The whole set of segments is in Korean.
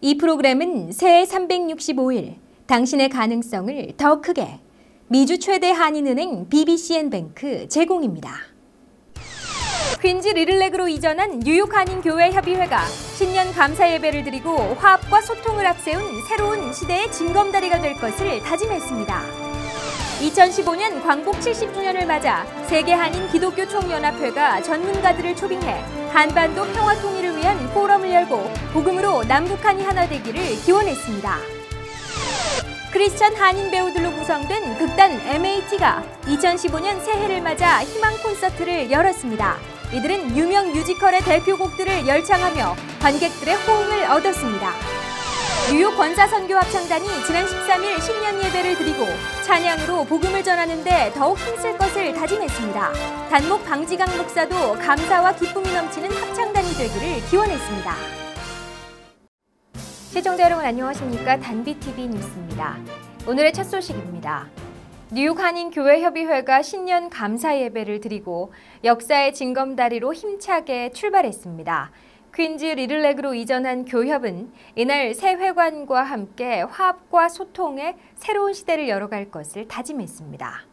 이 프로그램은 새해 365일 당신의 가능성을 더 크게 미주 최대 한인은행 BBCN뱅크 제공입니다. 퀸즈 리들렉으로 이전한 뉴욕 한인교회협의회가 신년 감사 예배를 드리고 화합과 소통을 앞세운 새로운 시대의 징검다리가 될 것을 다짐했습니다. 2015년 광복 70주년을 맞아 세계 한인 기독교 총연합회가 전문가들을 초빙해 한반도 평화 통일을 위한 포럼을 열고 복음으로 남북한이 하나 되기를 기원했습니다. 크리스천 한인 배우들로 구성된 극단 MAT가 2015년 새해를 맞아 희망 콘서트를 열었습니다. 이들은 유명 뮤지컬의 대표곡들을 열창하며 관객들의 호응을 얻었습니다. 뉴욕 권사선교합창단이 지난 13일 신년 예배를 드리고 찬양으로 복음을 전하는 데 더욱 힘쓸 것을 다짐했습니다. 단목 방지강 목사도 감사와 기쁨이 넘치는 합창단이 되기를 기원했습니다. 시청자 여러분 안녕하십니까? 단비TV 뉴스입니다. 오늘의 첫 소식입니다. 뉴욕 한인교회협의회가 신년 감사 예배를 드리고 역사의 징검다리로 힘차게 출발했습니다. 퀸즈 리들렉으로 이전한 교협은 이날 새 회관과 함께 화합과 소통의 새로운 시대를 열어갈 것을 다짐했습니다.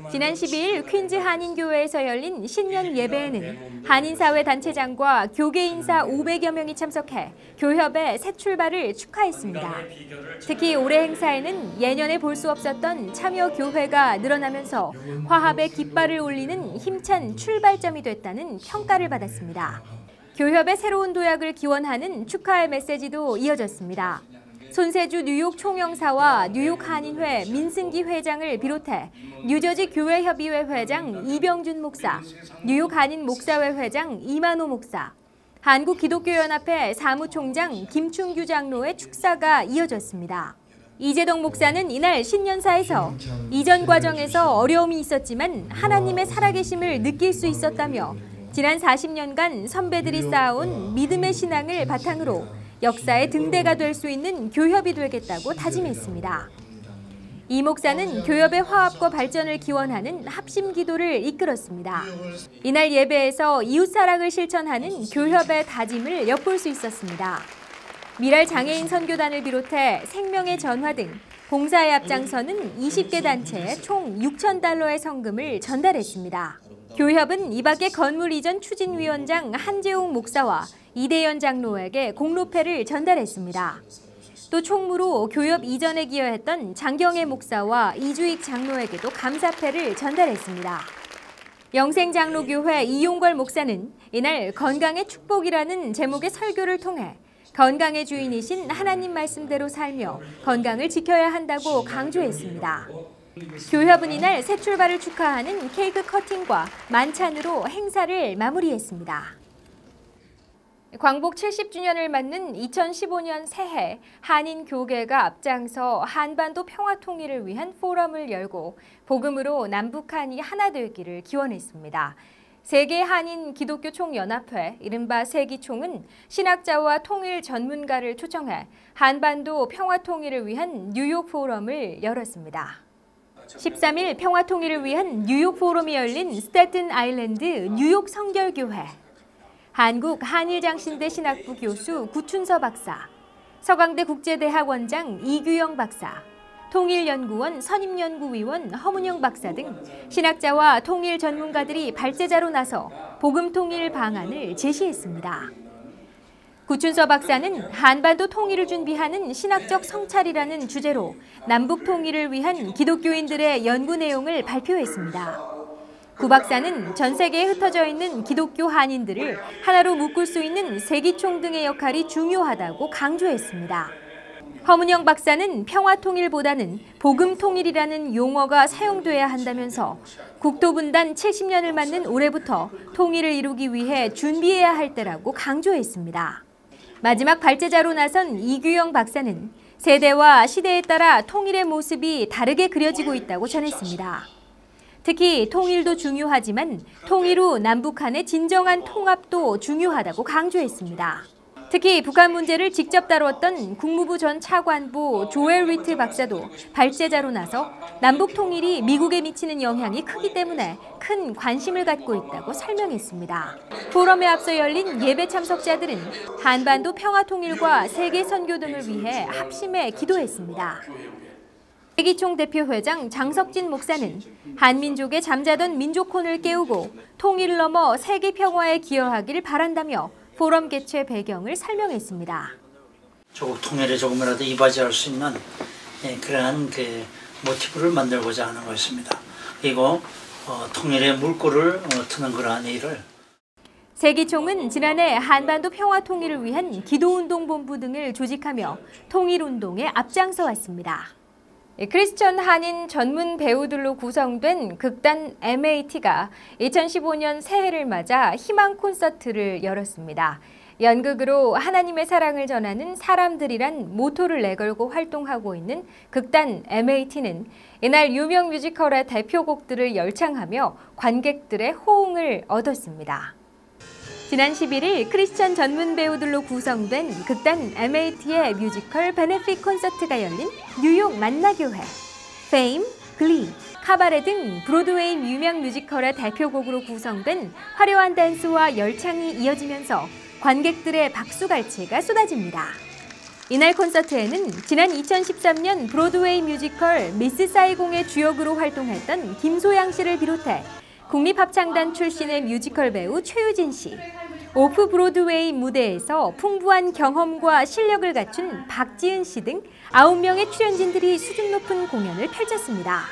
지난 12일 퀸즈 한인교회에서 열린 신년 예배에는 한인사회 단체장과 교계 인사 500여 명이 참석해 교협의 새 출발을 축하했습니다. 특히 올해 행사에는 예년에 볼 수 없었던 참여 교회가 늘어나면서 화합의 깃발을 올리는 힘찬 출발점이 됐다는 평가를 받았습니다. 교협의 새로운 도약을 기원하는 축하의 메시지도 이어졌습니다. 손세주 뉴욕 총영사와 뉴욕 한인회 민승기 회장을 비롯해 뉴저지 교회협의회 회장 이병준 목사, 뉴욕 한인 목사회 회장 이만호 목사, 한국기독교연합회 사무총장 김충규 장로의 축사가 이어졌습니다. 이재동 목사는 이날 신년사에서 이전 과정에서 어려움이 있었지만 하나님의 살아계심을 느낄 수 있었다며 지난 40년간 선배들이 쌓아온 믿음의 신앙을 바탕으로 역사의 등대가 될 수 있는 교협이 되겠다고 다짐했습니다. 이 목사는 교협의 화합과 발전을 기원하는 합심 기도를 이끌었습니다. 이날 예배에서 이웃사랑을 실천하는 교협의 다짐을 엿볼 수 있었습니다. 미랄 장애인 선교단을 비롯해 생명의 전화 등 봉사에 앞장서는 20개 단체에 총 6,000달러의 성금을 전달했습니다. 교협은 이 밖에 건물 이전 추진위원장 한재웅 목사와 이대연 장로에게 공로패를 전달했습니다. 또 총무로 교협 이전에 기여했던 장경애 목사와 이주익 장로에게도 감사패를 전달했습니다. 영생장로교회 이용걸 목사는 이날 건강의 축복이라는 제목의 설교를 통해 건강의 주인이신 하나님 말씀대로 살며 건강을 지켜야 한다고 강조했습니다. 교협은 이날 새 출발을 축하하는 케이크 커팅과 만찬으로 행사를 마무리했습니다. 광복 70주년을 맞는 2015년 새해 한인교계가 앞장서 한반도 평화통일을 위한 포럼을 열고 복음으로 남북한이 하나 되기를 기원했습니다. 세계 한인 기독교 총연합회 이른바 세기총은 신학자와 통일 전문가를 초청해 한반도 평화통일을 위한 뉴욕 포럼을 열었습니다. 13일 평화통일을 위한 뉴욕 포럼이 열린 스태튼 아일랜드 뉴욕 성결교회, 한국 한일장신대 신학부 교수 구춘서 박사, 서강대 국제대학 원장 이규영 박사, 통일연구원 선임연구위원 허문영 박사 등 신학자와 통일 전문가들이 발제자로 나서 복음 통일 방안을 제시했습니다. 구춘서 박사는 한반도 통일을 준비하는 신학적 성찰이라는 주제로 남북 통일을 위한 기독교인들의 연구 내용을 발표했습니다. 구 박사는 전 세계에 흩어져 있는 기독교 한인들을 하나로 묶을 수 있는 세기총 등의 역할이 중요하다고 강조했습니다. 허문영 박사는 평화통일보다는 복음통일이라는 용어가 사용돼야 한다면서 국토분단 70년을 맞는 올해부터 통일을 이루기 위해 준비해야 할 때라고 강조했습니다. 마지막 발제자로 나선 이규영 박사는 세대와 시대에 따라 통일의 모습이 다르게 그려지고 있다고 전했습니다. 특히 통일도 중요하지만 통일 후 남북한의 진정한 통합도 중요하다고 강조했습니다. 특히 북한 문제를 직접 다뤘던 국무부 전 차관보 조엘 리틀 박사도 발제자로 나서 남북 통일이 미국에 미치는 영향이 크기 때문에 큰 관심을 갖고 있다고 설명했습니다. 포럼에 앞서 열린 예배 참석자들은 한반도 평화 통일과 세계 선교 등을 위해 합심해 기도했습니다. 세기총 대표회장 장석진 목사는 한민족의 잠자던 민족혼을 깨우고 통일을 넘어 세계 평화에 기여하기를 바란다며 포럼 개최 배경을 설명했습니다. 조국 통일에 조금이라도 이바지할 수 있는 그러한 모티브를 만들고자 하는 것입니다. 그리고 통일의 물꼬를 트는 그러한 일을. 세기총은 지난해 한반도 평화 통일을 위한 기도운동본부 등을 조직하며 통일운동에 앞장서 왔습니다. 크리스천 한인 전문 배우들로 구성된 극단 MAT가 2015년 새해를 맞아 희망 콘서트를 열었습니다. 연극으로 하나님의 사랑을 전하는 사람들이란 모토를 내걸고 활동하고 있는 극단 MAT는 이날 유명 뮤지컬의 대표곡들을 열창하며 관객들의 호응을 얻었습니다. 지난 11일 크리스천 전문 배우들로 구성된 극단 MAT의 뮤지컬 베네핏 콘서트가 열린 뉴욕 만나교회, 페임, 글리, 카바레 등 브로드웨이 유명 뮤지컬의 대표곡으로 구성된 화려한 댄스와 열창이 이어지면서 관객들의 박수갈채가 쏟아집니다. 이날 콘서트에는 지난 2013년 브로드웨이 뮤지컬 미스 사이공의 주역으로 활동했던 김소양 씨를 비롯해 국립합창단 출신의 뮤지컬 배우 최유진 씨, 오프 브로드웨이 무대에서 풍부한 경험과 실력을 갖춘 박지은 씨 등 9명의 출연진들이 수준 높은 공연을 펼쳤습니다.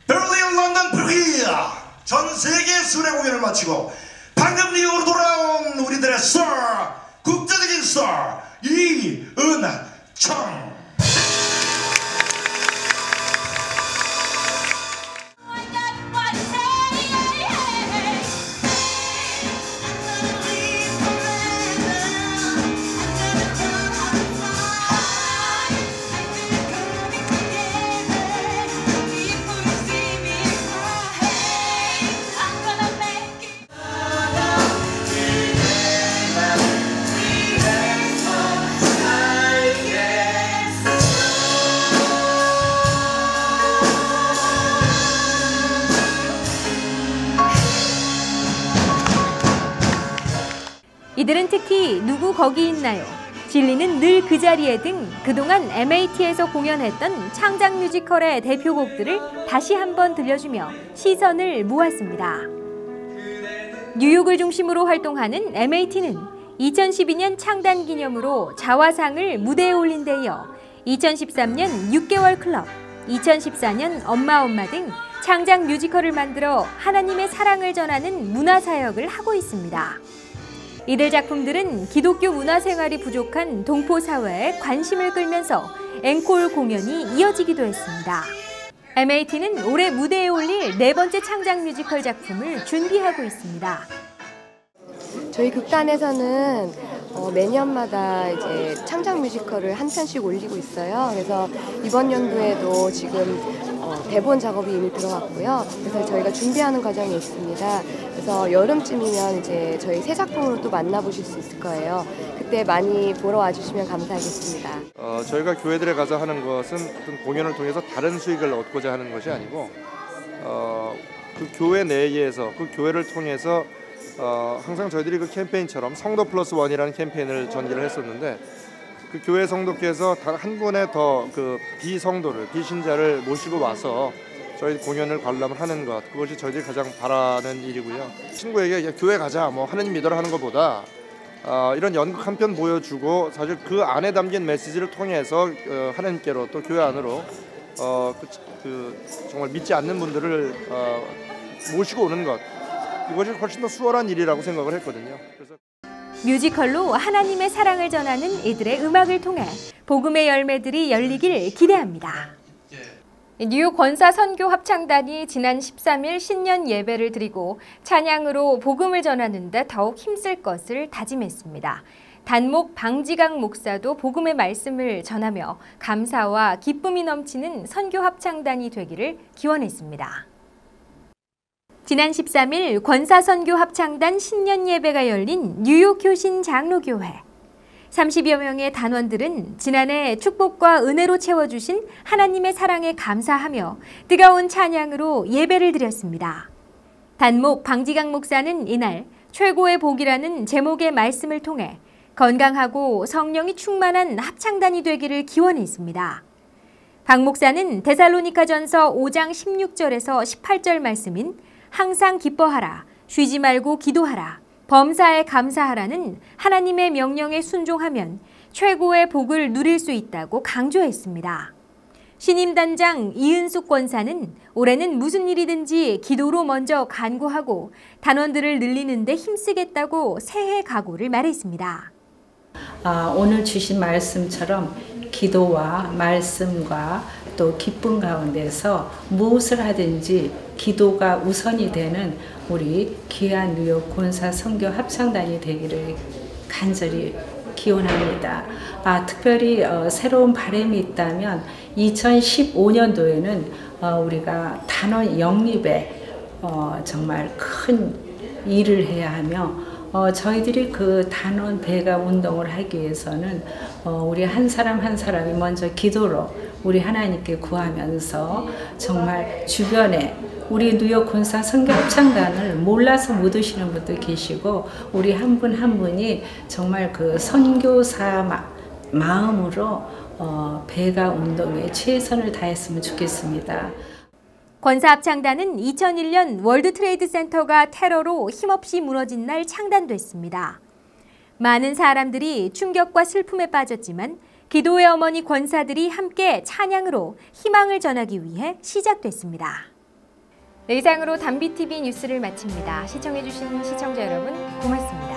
베를린, 런던, 불기야 전 세계 순회 공연을 마치고 방금 뉴욕으로 돌아온 우리들의 스타, 국제적인 스타 이은청. 이들은 특히 누구 거기 있나요? 진리는 늘 그 자리에 등 그동안 MAT에서 공연했던 창작 뮤지컬의 대표곡들을 다시 한번 들려주며 시선을 모았습니다. 뉴욕을 중심으로 활동하는 MAT는 2012년 창단 기념으로 자화상을 무대에 올린 데 이어 2013년 6개월 클럽, 2014년 엄마 등 창작 뮤지컬을 만들어 하나님의 사랑을 전하는 문화사역을 하고 있습니다. 이들 작품들은 기독교 문화생활이 부족한 동포사회에 관심을 끌면서 앵콜 공연이 이어지기도 했습니다. MAT는 올해 무대에 올릴 4번째 창작 뮤지컬 작품을 준비하고 있습니다. 저희 극단에서는 매년마다 이제 창작 뮤지컬을 한 편씩 올리고 있어요. 그래서 이번 연도에도 지금 대본 작업이 이미 들어갔고요. 그래서 저희가 준비하는 과정에 있습니다. 그래서 여름쯤이면 이제 저희 새 작품으로 또 만나보실 수 있을 거예요. 그때 많이 보러 와주시면 감사하겠습니다. 저희가 교회들에 가서 하는 것은 어떤 공연을 통해서 다른 수익을 얻고자 하는 것이 아니고 그 교회 내에서 그 교회를 통해서 항상 저희들이 그 캠페인처럼 성도 플러스 원이라는 캠페인을 전개를 했었는데 그 교회 성도께서 단 한 분의 더 그 비성도를 비신자를 모시고 와서 저희 공연을 관람을 하는 것, 그것이 저희들이 가장 바라는 일이고요. 친구에게 교회 가자, 뭐 하나님 믿어라 하는 것보다 이런 연극 한 편 보여주고 사실 그 안에 담긴 메시지를 통해서 하나님께로 또 교회 안으로 정말 믿지 않는 분들을 모시고 오는 것, 이것이 훨씬 더 수월한 일이라고 생각을 했거든요. 그래서 뮤지컬로 하나님의 사랑을 전하는 이들의 음악을 통해 복음의 열매들이 열리길 기대합니다. 뉴욕 권사 선교 합창단이 지난 13일 신년 예배를 드리고 찬양으로 복음을 전하는 데 더욱 힘쓸 것을 다짐했습니다. 단목 방지강 목사도 복음의 말씀을 전하며 감사와 기쁨이 넘치는 선교 합창단이 되기를 기원했습니다. 지난 13일 권사 선교 합창단 신년 예배가 열린 뉴욕 효신 장로교회. 30여 명의 단원들은 지난해 축복과 은혜로 채워주신 하나님의 사랑에 감사하며 뜨거운 찬양으로 예배를 드렸습니다. 단목 방지강 목사는 이날 최고의 복이라는 제목의 말씀을 통해 건강하고 성령이 충만한 합창단이 되기를 기원했습니다. 박 목사는 데살로니가전서 5장 16절에서 18절 말씀인 항상 기뻐하라, 쉬지 말고 기도하라, 범사에 감사하라는 하나님의 명령에 순종하면 최고의 복을 누릴 수 있다고 강조했습니다. 신임단장 이은숙 권사는 올해는 무슨 일이든지 기도로 먼저 간구하고 단원들을 늘리는 데 힘쓰겠다고 새해 각오를 말했습니다. 오늘 주신 말씀처럼 기도와 말씀과 또 기쁨 가운데서 무엇을 하든지 기도가 우선이 되는 우리 귀한 뉴욕 권사 선교 합창단이 되기를 간절히 기원합니다. 특별히 새로운 바람이 있다면 2015년도에는 우리가 단원 영립에 정말 큰 일을 해야 하며 저희들이 그 단원 배가 운동을 하기 위해서는 우리 한 사람 한 사람이 먼저 기도로 우리 하나님께 구하면서 정말 주변에 우리 뉴욕 권사 선교 합창단을 몰라서 못 오시는 분도 계시고 우리 한 분 한 분이 정말 그 선교사 마음으로 배가 운동에 최선을 다했으면 좋겠습니다. 권사 합창단은 2001년 월드 트레이드 센터가 테러로 힘없이 무너진 날 창단됐습니다. 많은 사람들이 충격과 슬픔에 빠졌지만 기도의 어머니 권사들이 함께 찬양으로 희망을 전하기 위해 시작됐습니다. 네, 이상으로 담비TV 뉴스를 마칩니다. 시청해주신 시청자 여러분 고맙습니다.